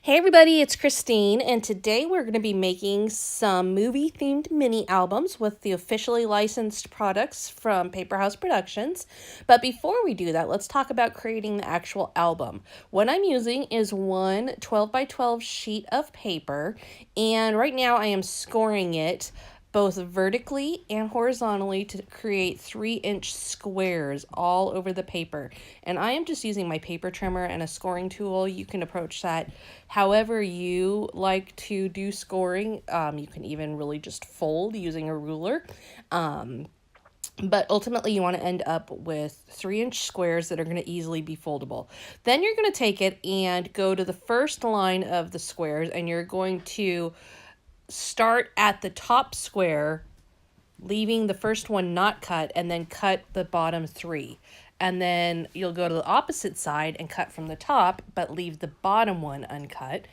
Hey everybody, it's Christine, and today we're going to be making some movie-themed mini albums with the officially licensed products from Paper House Productions. But before we do that, let's talk about creating the actual album. What I'm using is one 12 by 12 sheet of paper, and right now I am scoring it both vertically and horizontally to create 3-inch squares all over the paper. And I am just using my paper trimmer and a scoring tool. You can approach that however you like to do scoring. You can even really just fold using a ruler. But ultimately you want to end up with 3-inch squares that are going to easily be foldable. Then you're going to take it and go to the first line of the squares, and you're going to start at the top square, leaving the first one not cut, and then cut the bottom 3. And then you'll go to the opposite side and cut from the top, but leave the bottom one uncut.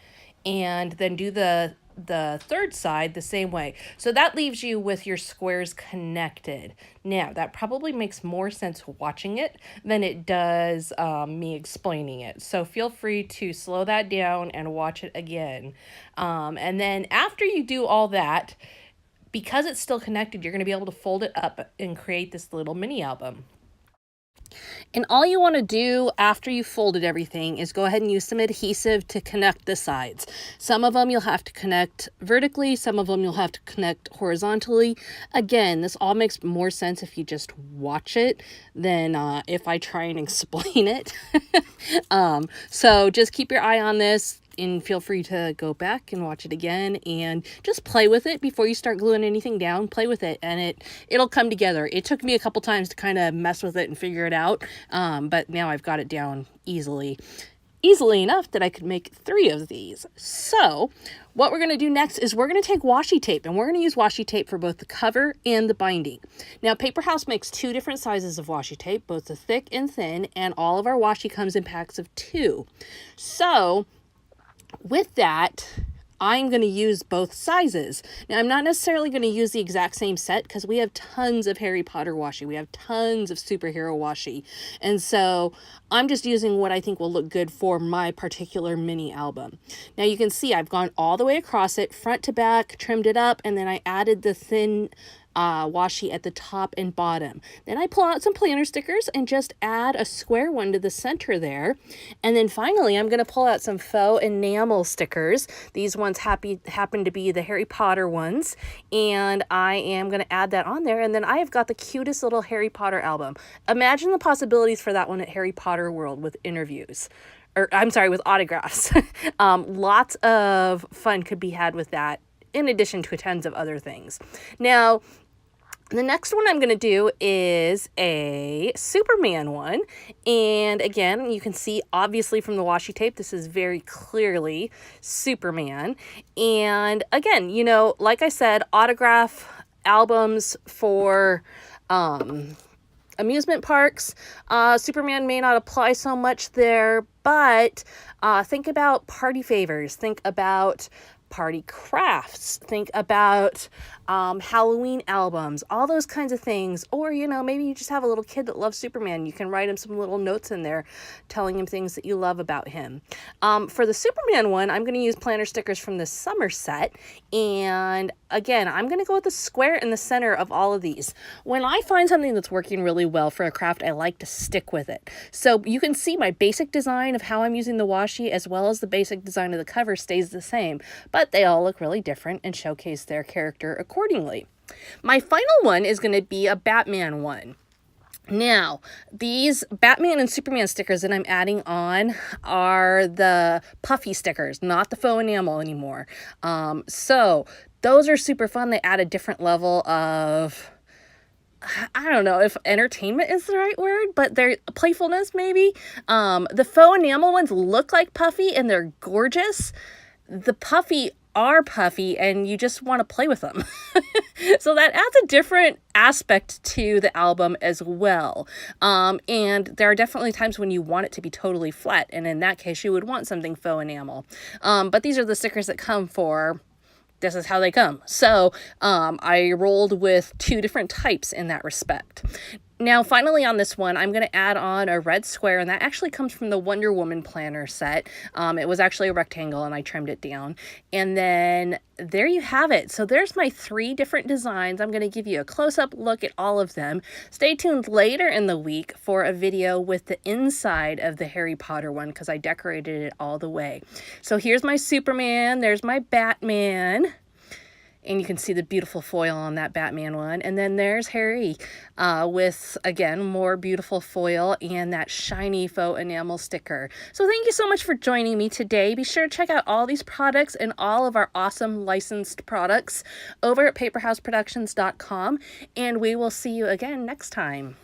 And then do the third side the same way. So that leaves you with your squares connected. Now, that probably makes more sense watching it than it does me explaining it. So feel free to slow that down and watch it again. And then after you do all that, because it's still connected, you're going to be able to fold it up and create this little mini album. And all you want to do after you've folded everything is go ahead and use some adhesive to connect the sides. Some of them you'll have to connect vertically, some of them you'll have to connect horizontally. Again, this all makes more sense if you just watch it than if I try and explain it. So just keep your eye on this. And feel free to go back and watch it again and just play with it before you start gluing anything down. Play with it and it'll come together. It took me a couple times to kind of mess with it and figure it out, but now I've got it down easily enough that I could make 3 of these. So what we're going to do next is we're going to take washi tape, and we're going to use washi tape for both the cover and the binding. Now, Paper House makes 2 different sizes of washi tape, both the thick and thin, and all of our washi comes in packs of 2. So with that, I'm going to use both sizes. Now, I'm not necessarily going to use the exact same set because we have tons of Harry Potter washi. We have tons of superhero washi. And so I'm just using what I think will look good for my particular mini album. Now, you can see I've gone all the way across it, front to back, trimmed it up, and then I added the thin washi at the top and bottom. Then I pull out some planner stickers and just add a square one to the center there. And then finally, I'm going to pull out some faux enamel stickers. These ones happen to be the Harry Potter ones. And I am going to add that on there. And then I have got the cutest little Harry Potter album. Imagine the possibilities for that one at Harry Potter World with interviews. Or I'm sorry, with autographs. Lots of fun could be had with that, in addition to tons of other things. Now, the next one I'm going to do is a Superman one. And again, you can see obviously from the washi tape, this is very clearly Superman. And again, you know, like I said, autograph albums for amusement parks. Superman may not apply so much there, but think about party favors. Think about party crafts, think about Halloween albums, all those kinds of things. Or, you know, maybe you just have a little kid that loves Superman. You can write him some little notes in there telling him things that you love about him. For the Superman one, I'm going to use planner stickers from the summer set. And again, I'm going to go with the square in the center of all of these. When I find something that's working really well for a craft, I like to stick with it. So you can see my basic design of how I'm using the washi as well as the basic design of the cover stays the same, but they all look really different and showcase their character accordingly. My final one is going to be a Batman one. Now, these Batman and Superman stickers that I'm adding on are the puffy stickers, not the faux enamel anymore. So those are super fun. They add a different level of, I don't know if entertainment is the right word, but they're playfulness maybe. The faux enamel ones look like puffy and they're gorgeous. The puffy are puffy and you just want to play with them. So that adds a different aspect to the album as well. And there are definitely times when you want it to be totally flat, and in that case you would want something faux enamel. But these are the stickers that come for this is how they come. So I rolled with 2 different types in that respect. Now, finally on this one, I'm going to add on a red square, and that actually comes from the Wonder Woman planner set. It was actually a rectangle, and I trimmed it down. And then there you have it. So there's my 3 different designs. I'm going to give you a close-up look at all of them. Stay tuned later in the week for a video with the inside of the Harry Potter one, because I decorated it all the way. So here's my Superman. There's my Batman. And you can see the beautiful foil on that Batman one. And then there's Harry with, again, more beautiful foil and that shiny faux enamel sticker. So thank you so much for joining me today. Be sure to check out all these products and all of our awesome licensed products over at paperhouseproductions.com. And we will see you again next time.